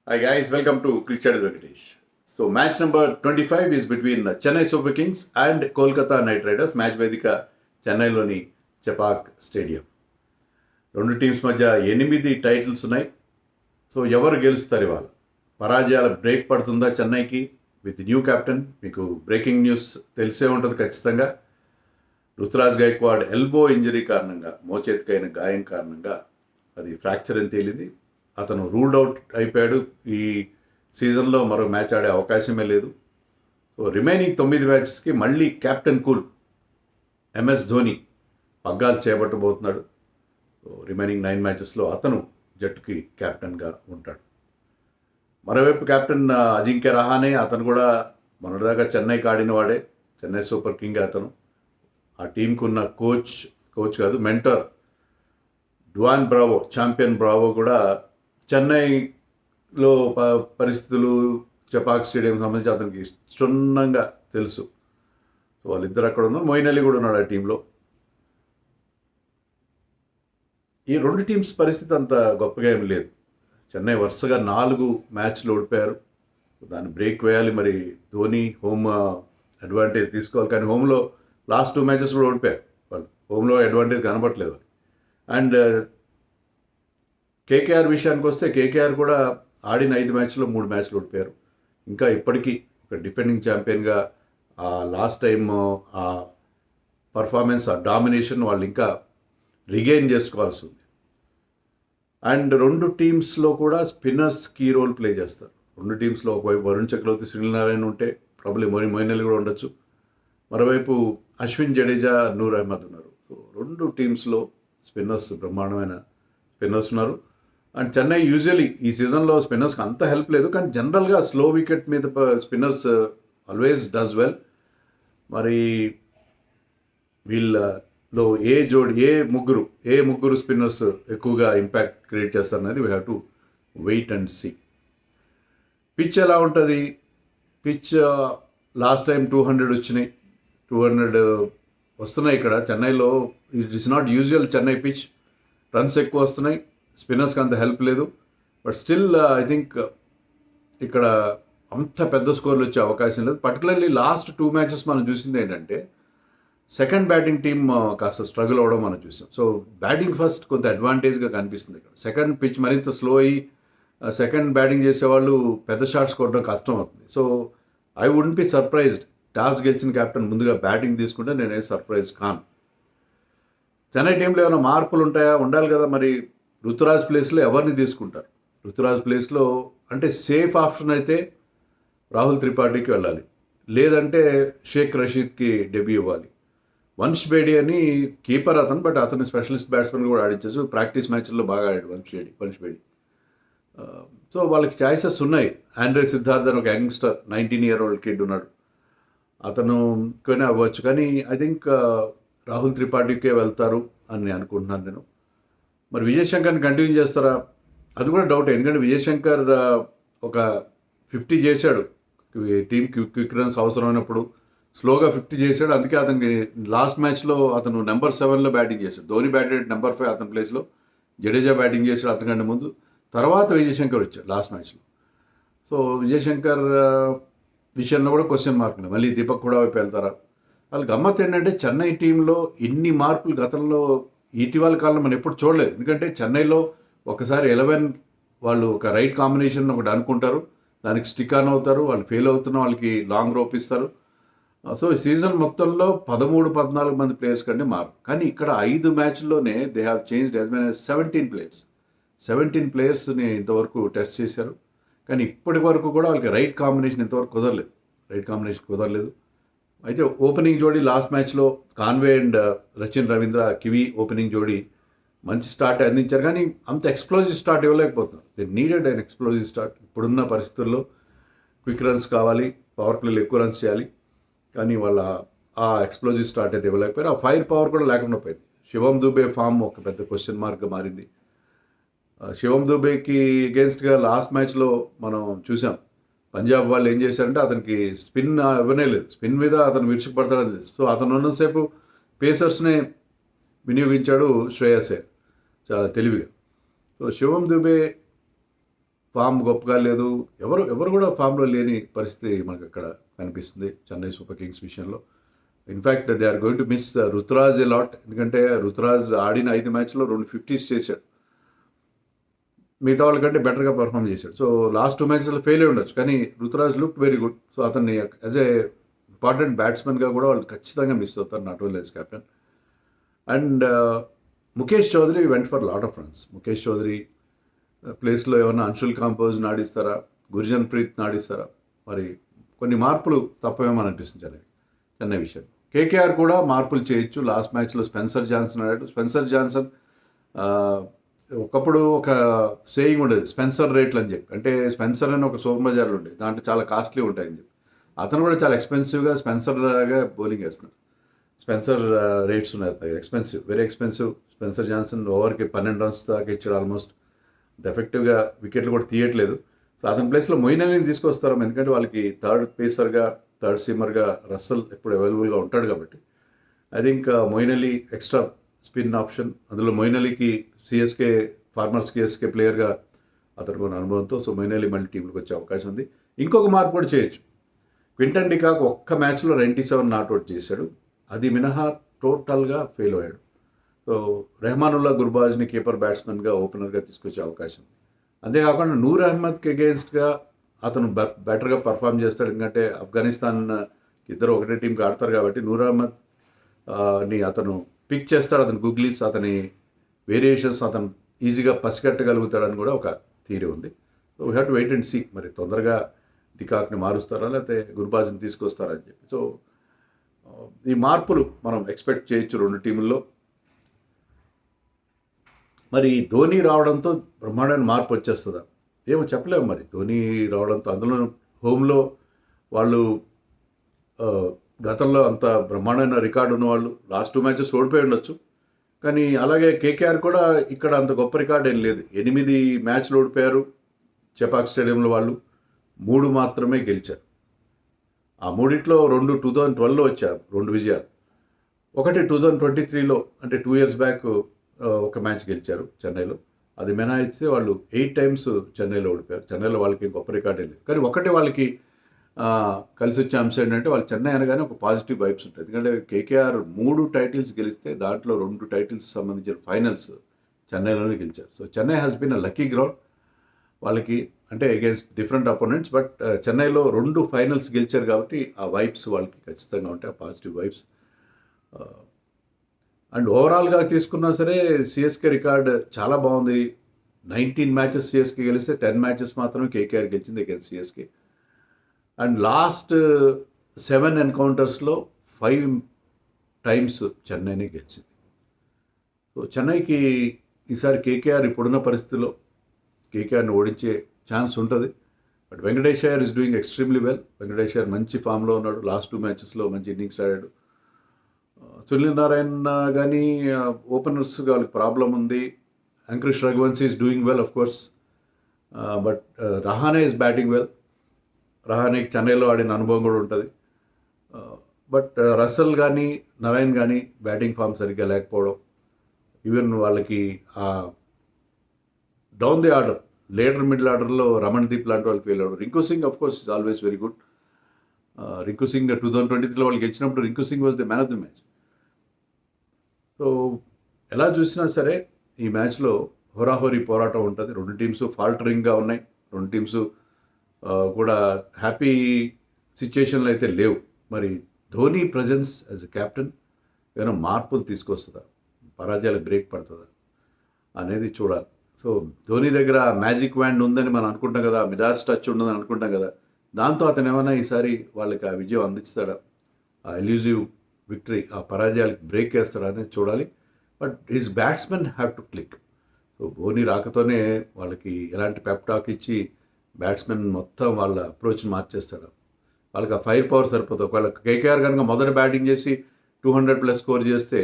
Hi guys, welcome to Cricket Venkatesh. So match number 25 is between Chennai Super Kings and Kolkata Knight Riders. Match వేదిక చెన్నైలోని Chepauk stadium. రెండు teams మధ్య 8 titles ఉన్నాయి. So ఎవరు గెలుస్తారు ఇవాళ? పరాజయాల బ్రేక్ పడుతుందా చెన్నైకి విత్ న్యూ కెప్టెన్? మీకు బ్రేకింగ్ న్యూస్ తెలిసే ఉంటుంది ఖచ్చితంగా. రుతురాజ్ గైక్వాడ్ ఎల్బో ఇంజరీ కారణంగా, మోచేతికైన గాయం కారణంగా అది ఫ్రాక్చర్ అని తేలింది. అతను రూల్డ్ అవుట్ అయిపోయాడు. ఈ సీజన్లో మరో మ్యాచ్ ఆడే అవకాశమే లేదు. సో రిమైనింగ్ 9 మ్యాచెస్కి మళ్ళీ కెప్టెన్ కూల్ ఎంఎస్ ధోని పగ్గాలు చేపట్టబోతున్నాడు. సో రిమైనింగ్ 9 మ్యాచెస్లో అతను జట్టుకి కెప్టెన్గా ఉంటాడు. మరోవైపు కెప్టెన్ అజింక్య రహానే, అతను కూడా మొన్నటిదాకా చెన్నైకి ఆడిన వాడే, చెన్నై సూపర్ కింగ్ అతను. ఆ టీంకి ఉన్న కోచ్ కాదు, mentor Dwayne Bravo, champion Bravo కూడా చెన్నైలో పరిస్థితులు, చెపాక్ స్టేడియం సంబంధించి అతనికి క్షుణ్ణంగా తెలుసు. సో వాళ్ళిద్దరు అక్కడ ఉన్నారు. మొయిన్ అలీ కూడా ఉన్నాడు ఆ టీంలో. ఈ రెండు టీమ్స్ పరిస్థితి అంత గొప్పగా ఏమి లేదు. చెన్నై వరుసగా 4 మ్యాచ్లు ఓడిపోయారు. దాన్ని బ్రేక్ వేయాలి. మరి ధోని హోమ్ అడ్వాంటేజ్ తీసుకోవాలి. కానీ హోమ్లో లాస్ట్ 2 మ్యాచెస్ కూడా ఓడిపోయారు వాళ్ళు. హోమ్లో అడ్వాంటేజ్ కనబట్లేదు. అండ్ కేకేఆర్ విషయానికి వస్తే, కేకేఆర్ కూడా ఆడిన 5 మ్యాచ్లో 3 మ్యాచ్లు ఓడిపోయారు. ఇంకా ఇప్పటికీ ఒక డిఫెండింగ్ ఛాంపియన్గా లాస్ట్ టైం ఆ పర్ఫార్మెన్స్, ఆ డామినేషన్ వాళ్ళు ఇంకా రిగైన్ చేసుకోవాల్సి ఉంది. అండ్ రెండు టీమ్స్లో కూడా స్పిన్నర్స్ కీ రోల్ ప్లే చేస్తారు. రెండు టీమ్స్లో ఒకవైపు వరుణ్ చక్రవర్తి, సునీల్ నారాయణ ఉంటే ప్రాబ్లీ మొయిన్ అలీ కూడా ఉండొచ్చు. మరోవైపు అశ్విన్ జడేజా, నూర్ అహ్మద్ ఉన్నారు. సో రెండు టీమ్స్లో స్పిన్నర్స్, బ్రహ్మాండమైన స్పిన్నర్స్ ఉన్నారు. అండ్ చెన్నై యూజువలీ ఈ సీజన్లో స్పిన్నర్స్కి అంత హెల్ప్ లేదు, కానీ జనరల్గా స్లో వికెట్ మీద స్పిన్నర్స్ ఆల్వేస్ డస్ వెల్. మరి వీళ్ళలో ఏ ముగ్గురు స్పిన్నర్స్ ఎక్కువగా ఇంపాక్ట్ క్రియేట్ చేస్తారనేది we have to wait and see. Pitch ఎలా ఉంటుంది? పిచ్ లాస్ట్ టైం 200 వచ్చినాయి, 200 వస్తున్నాయి ఇక్కడ చెన్నైలో. It is not usual Chennai pitch. Runs ఎక్కువ వస్తున్నాయి, స్పిన్నర్స్కి అంత హెల్ప్ లేదు. బట్ స్టిల్ ఐ థింక్ ఇక్కడ అంత పెద్ద స్కోర్లు వచ్చే అవకాశం లేదు. పర్టికులర్లీ లాస్ట్ 2 మ్యాచెస్ మనం చూసింది ఏంటంటే, సెకండ్ బ్యాటింగ్ టీమ్ కాస్త స్ట్రగుల్ అవ్వడం మనం చూసాం. సో బ్యాటింగ్ ఫస్ట్ కొంత అడ్వాంటేజ్గా కనిపిస్తుంది ఇక్కడ. సెకండ్ పిచ్ మరింత స్లో అయ్యి సెకండ్ బ్యాటింగ్ చేసేవాళ్ళు పెద్ద షాట్స్ కొట్టడం కష్టం అవుతుంది. So I wouldn't be surprised, toss గెలిచిన కెప్టెన్ ముందుగా బ్యాటింగ్ తీసుకుంటే నేనే సర్ప్రైజ్ కాను. చెన్నై టీంలో ఏమైనా మార్పులు ఉంటాయా? ఉండాలి కదా. మరి రుతురాజ్ ప్లేస్లో ఎవరిని తీసుకుంటారు? రుతురాజ్ ప్లేస్లో అంటే సేఫ్ ఆప్షన్ అయితే రాహుల్ త్రిపాఠికి వెళ్ళాలి, లేదంటే షేక్ రషీద్కి డెబ్యూ ఇవ్వాలి. వంశ్ బేడి అని కీపర్ అతను, బట్ అతని స్పెషలిస్ట్ బ్యాట్స్మెన్ కూడా ఆడించచ్చు. ప్రాక్టీస్ మ్యాచ్ల్లో బాగా ఆడాడు వంశ్ బేడి. సో వాళ్ళకి ఛాయిసెస్ ఉన్నాయి. ఆండ్రే సిద్ధార్థ్ అని ఒక యంగ్స్టర్, 19-year-old కిడ్ ఉన్నాడు, అతను కానీ అవ్వచ్చు. కానీ ఐ థింక్ రాహుల్ త్రిపాఠికే వెళ్తారు అని అనుకుంటున్నాను నేను. మరి విజయ్ శంకర్ని కంటిన్యూ చేస్తారా? అది కూడా డౌట్. ఎందుకంటే విజయ్ శంకర్ ఒక 50 చేశాడు, టీంకి క్విక్ రన్స్ అవసరమైనప్పుడు స్లోగా 50 చేశాడు. అందుకే అతనికి లాస్ట్ మ్యాచ్లో అతను నెంబర్ 7లో బ్యాటింగ్ చేశాడు. ధోని బ్యాటెడ్ నెంబర్ 5 అతని ప్లేస్లో. జడేజా బ్యాటింగ్ చేశాడు అతనికంటే ముందు. తర్వాత విజయ్ శంకర్ వచ్చాడు లాస్ట్ మ్యాచ్లో. సో విజయ్ శంకర్ విషయంలో కూడా క్వశ్చన్ మార్క్ ఉంది. మళ్ళీ దీపక్ కూడా వైపు వెళ్తారా? వాళ్ళు గమ్మత్ ఏంటంటే, చెన్నై టీంలో ఇన్ని మార్పులు గతంలో ఇటీవల కాలంలో మనం ఎప్పుడు చూడలేదు. ఎందుకంటే చెన్నైలో ఒకసారి 11 వాళ్ళు ఒక రైట్ కాంబినేషన్ ఒకటి అనుకుంటారు, దానికి స్టిక్ ఆన్ అవుతారు, వాళ్ళు ఫెయిల్ అవుతున్న వాళ్ళకి లాంగ్ రోప్ ఇస్తారు. సో ఈ సీజన్ మొత్తంలో 13-14 మంది ప్లేయర్స్ కంటే మారు. కానీ ఇక్కడ 5 మ్యాచ్ల్లోనే they have changed as many as 17 ప్లేయర్స్ని ఇంతవరకు టెస్ట్ చేశారు. కానీ ఇప్పటి వరకు కూడా వాళ్ళకి రైట్ కాంబినేషన్ ఇంతవరకు కుదరలేదు. అయితే ఓపెనింగ్ జోడీ లాస్ట్ మ్యాచ్లో Conway and Rachin Ravindra, Kiwi opening జోడీ మంచి స్టార్ట్ అందించారు. కానీ అంత ఎక్స్ప్లోజివ్ స్టార్ట్ ఇవ్వలేకపోతున్నారు. They needed and explosive start. ఇప్పుడున్న పరిస్థితుల్లో క్విక్ రన్స్ కావాలి, పవర్ ప్లేలు ఎక్కువ రన్స్ చేయాలి. కానీ వాళ్ళ ఆ ఎక్స్ప్లోజివ్ స్టార్ట్ అయితే ఇవ్వలేకపోయారు. ఆ ఫైర్ పవర్ కూడా లేకుండా పోయింది. శివం దుబే ఫామ్ ఒక పెద్ద క్వశ్చన్ మార్క్గా మారింది. శివం దుబేకి అగేన్స్ట్గా లాస్ట్ మ్యాచ్లో మనం చూసాం, పంజాబ్ వాళ్ళు ఏం చేశారంటే అతనికి స్పిన్ ఇవ్వనే లేదు. స్పిన్ మీద అతను విరుచుకుపడతాడని తెలుసు. సో అతను ఉన్నసేపు పేసర్స్నే వినియోగించాడు శ్రేయస్ అయ్యర్ చాలా తెలివిగా. సో శివం దుబే ఫామ్ గొప్పగా లేదు, ఎవరు కూడా ఫామ్లో లేని పరిస్థితి మనకు అక్కడ కనిపిస్తుంది చెన్నై సూపర్ కింగ్స్ విషయంలో. In fact they are going to miss Ruturaj a lot, ఎందుకంటే రుతురాజ్ ఆడిన 5 మ్యాచ్లో 2 50s చేశాడు, మిగతా వాళ్ళకంటే బెటర్గా పర్ఫామ్ చేశాడు. సో లాస్ట్ 2 మ్యాచెస్లో ఫెయిల్ అయి ఉండొచ్చు, కానీ Ruturaj look very good. So అతన్ని యాజ్ ఏ ఇంపార్టెంట్ బ్యాట్స్మెన్గా కూడా వాళ్ళు ఖచ్చితంగా మిస్ అవుతారు, not only as captain. And Mukesh Choudhary went for lot of runs. Mukesh Choudhary ప్లేస్లో ఏమన్నా అన్షుల్ కాంపోజ్ ఆడిస్తారా, గుర్జన్ ప్రీత్ ఆడిస్తారా, మరి కొన్ని మార్పులు తప్పవేమని అనిపిస్తుంది చెన్నై విషయం. కేకేఆర్ కూడా మార్పులు చేయొచ్చు. లాస్ట్ మ్యాచ్లో స్పెన్సర్ జాన్సన్ ఆడాడు. స్పెన్సర్ జాన్సన్ ఒకప్పుడు ఒక సేయింగ్ ఉండేది, స్పెన్సర్ రేట్లు అని చెప్పి. అంటే స్పెన్సర్ అని ఒక సూపర్ బజార్లు ఉండేది, దాంట్లో చాలా కాస్ట్లీ ఉంటాయని చెప్పి. అతను కూడా చాలా ఎక్స్పెన్సివ్గా స్పెన్సర్ లాగా బౌలింగ్ వేస్తున్నాడు. స్పెన్సర్ రేట్స్ ఉన్నాయి, expensive, very expensive. Spencer Johnson ఓవర్కి 12 రన్స్ దాకా ఇచ్చాడు ఆల్మోస్ట్. ఎఫెక్టివ్గా వికెట్లు కూడా తీయట్లేదు. సో అతని ప్లేస్లో మొయిన్ అలీని తీసుకొస్తారు, ఎందుకంటే వాళ్ళకి థర్డ్ పేసర్గా, థర్డ్ సీమర్గా రస్సల్ ఎప్పుడు అవైలబుల్గా ఉంటాడు కాబట్టి. I think Moeen Ali extra spin option. అందులో మొయిన్ అలీకి సిఎస్కే ఫార్మర్స్ సిఎస్కే ప్లేయర్గా అతనికి ఉన్న అనుభవంతో సో మొయిన్ అలీ మళ్ళీ టీంలోకి వచ్చే అవకాశం ఉంది. ఇంకొక మార్పు కూడా చేయొచ్చు. క్వింటన్ డికాక్ ఒక్క మ్యాచ్లో 97 నాట్అవుట్ చేశాడు, అది మినహా టోటల్గా ఫెయిల్ అయ్యాడు. సో రెహమానుల్లా గుర్బాజ్ని కీపర్ బ్యాట్స్మెన్గా ఓపెనర్గా తీసుకొచ్చే అవకాశం. అంతేకాకుండా నూర్ అహ్మద్కి అగేన్స్ట్గా అతను బెటర్గా పర్ఫామ్ చేస్తాడు, ఎందుకంటే ఆఫ్ఘనిస్తాన్ ఇద్దరు ఒకటే టీంకి ఆడతారు కాబట్టి నూర్ అహ్మద్ ని అతను పిక్ చేస్తాడు. అతను గుగ్లీస్, అతని వేరియేషన్స్ అతను ఈజీగా పసిగట్టగలుగుతాడని కూడా ఒక థియరీ ఉంది. So we have to wait and see, మరి తొందరగా డికాక్ని మారుస్తారా లేకపోతే గుర్బాజ్ని తీసుకొస్తారా అని చెప్పి. సో ఈ మార్పులు మనం ఎక్స్పెక్ట్ చేయొచ్చు 2 టీముల్లో. మరి ధోని రావడంతో బ్రహ్మాండమైన మార్పు వచ్చేస్తుందా ఏమో చెప్పలేము. మరి ధోని రావడంతో, అందులో హోమ్లో వాళ్ళు గతంలో అంత బ్రహ్మాండమైన రికార్డు ఉన్నవాళ్ళు, లాస్ట్ 2 మ్యాచెస్ ఓడిపోయి ఉండొచ్చు, కానీ అలాగే కేకేఆర్ కూడా ఇక్కడ అంత గొప్ప రికార్డు ఏం లేదు. 8 మ్యాచ్లు ఓడిపోయారు చెపాక్ స్టేడియంలో వాళ్ళు, 3 మాత్రమే గెలిచారు. ఆ 3ట్లో 2 2012లో వచ్చారు, 2 విజయాలు. ఒకటి 2023లో, అంటే 2 years బ్యాక్ ఒక మ్యాచ్ గెలిచారు చెన్నైలో. అది మినహాయిస్తే వాళ్ళు 8 times చెన్నైలో ఓడిపోయారు. చెన్నైలో వాళ్ళకి గొప్ప రికార్డే లేదు, కానీ ఒకటి వాళ్ళకి కలిసి వచ్చే అంశం ఏంటంటే వాళ్ళు చెన్నై అనగానే ఒక పాజిటివ్ వైబ్స్ ఉంటాయి. ఎందుకంటే కేకేఆర్ 3 టైటిల్స్ గెలిస్తే దాంట్లో 2 టైటిల్స్ సంబంధించిన ఫైనల్స్ చెన్నైలోనే గెలిచారు. So Chennai has been a lucky ground వాళ్ళకి, అంటే అగేన్స్ట్ డిఫరెంట్ అపోనెంట్స్. బట్ చెన్నైలో 2 ఫైనల్స్ గెలిచారు కాబట్టి ఆ వైబ్స్ వాళ్ళకి ఖచ్చితంగా ఉంటాయి, ఆ పాజిటివ్ వైబ్స్. అండ్ ఓవరాల్గా తీసుకున్నా సరే సిఎస్కే రికార్డ్ చాలా బాగుంది. 19 మ్యాచెస్ సిఎస్కే గెలిస్తే 10 మ్యాచెస్ మాత్రమే కేకేఆర్ గెలిచింది against CSK. And last 7 ఎన్కౌంటర్స్లో 5 times చెన్నైనే గెలిచింది. సో చెన్నైకి ఈసారి కేకేఆర్ ఇప్పుడున్న పరిస్థితిలో కేకేఆర్ని ఓడించే ఛాన్స్ ఉంటుంది. But Venkatesh Iyer is doing extremely well. Venkatesh Iyer మంచి ఫామ్లో ఉన్నాడు, లాస్ట్ 2 మ్యాచెస్లో మంచి ఇన్నింగ్స్ ఆడాడు. సునీల్ నారాయణ కానీ ఓపెనర్స్ వాళ్ళకి ప్రాబ్లం ఉంది. Angkrish Raghuvanshi is doing well of course, but Rahane is batting well. రహానేకి చెన్నైలో ఆడిన అనుభవం కూడా ఉంటుంది. బట్ రసల్ కానీ నారాయణ్ కానీ బ్యాటింగ్ ఫామ్ సరిగ్గా లేకపోవడం, ఈవెన్ వాళ్ళకి down the order, later middle ఆర్డర్లో రమణ్దీప్ లాంటి వాళ్ళకి వెళ్ళాడు. Rinku Singh of course is always very good. Rinku Singh 2023లో వాళ్ళు గెలిచినప్పుడు Rinku Singh was the man of the match. So ఎలా చూసినా సరే ఈ మ్యాచ్లో హోరాహోరీ పోరాటం ఉంటుంది. 2 టీమ్స్ ఫాల్టరింగ్గా ఉన్నాయి, 2 టీమ్స్ కూడా హ్యాపీ సిచ్యుయేషన్లో అయితే లేవు. మరి Dhoni presence as a captain ఏమైనా మార్పులు తీసుకొస్తుందా, పరాజయాలు బ్రేక్ పడుతుందా అనేది చూడాలి. సో ధోని దగ్గర మ్యాజిక్ వ్యాండ్ ఉందని మనం అనుకుంటాం కదా, మిడాస్ టచ్ ఉందని అనుకుంటాం కదా, దాంతో అతను ఏమైనా ఈసారి వాళ్ళకి ఆ విజయం అందిస్తాడా, ఆ ఎల్యూజివ్ విక్టరీ, ఆ పరాజయాలకు బ్రేక్ వేస్తాడా అనేది చూడాలి. But his batsmen have to click. So Dhoni రాకతోనే వాళ్ళకి ఎలాంటి పెప్టాక్ ఇచ్చి బ్యాట్స్మెన్ మొత్తం వాళ్ళ అప్రోచ్ని మార్చేస్తాడు. వాళ్ళకి ఆ ఫైర్ పవర్ సరిపోతుంది. ఒకవేళ కేకేఆర్ కనుక మొదట బ్యాటింగ్ చేసి 200+ స్కోర్ చేస్తే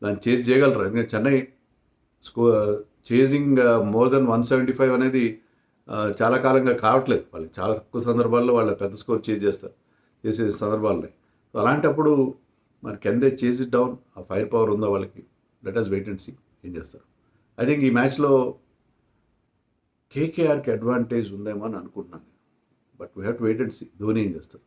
దాన్ని చేజ్ చేయగలరు. ఎందుకంటే చెన్నై చేజింగ్ మోర్ దెన్ 175 అనేది చాలా కాలంగా కావట్లేదు వాళ్ళకి. చాలా తక్కువ సందర్భాల్లో వాళ్ళ పెద్ద స్కోర్ చేసే సందర్భాలు. సో అలాంటప్పుడు మరి can they chase it down, ఆ ఫైర్ పవర్ ఉందా వాళ్ళకి? Let us wait and see ఏం చేస్తారు. ఐ థింక్ ఈ మ్యాచ్లో కేకేఆర్కి అడ్వాంటేజ్ ఉందేమో అని అనుకుంటున్నాను. But we have to wait and see Dhoni ఏం చేస్తారు.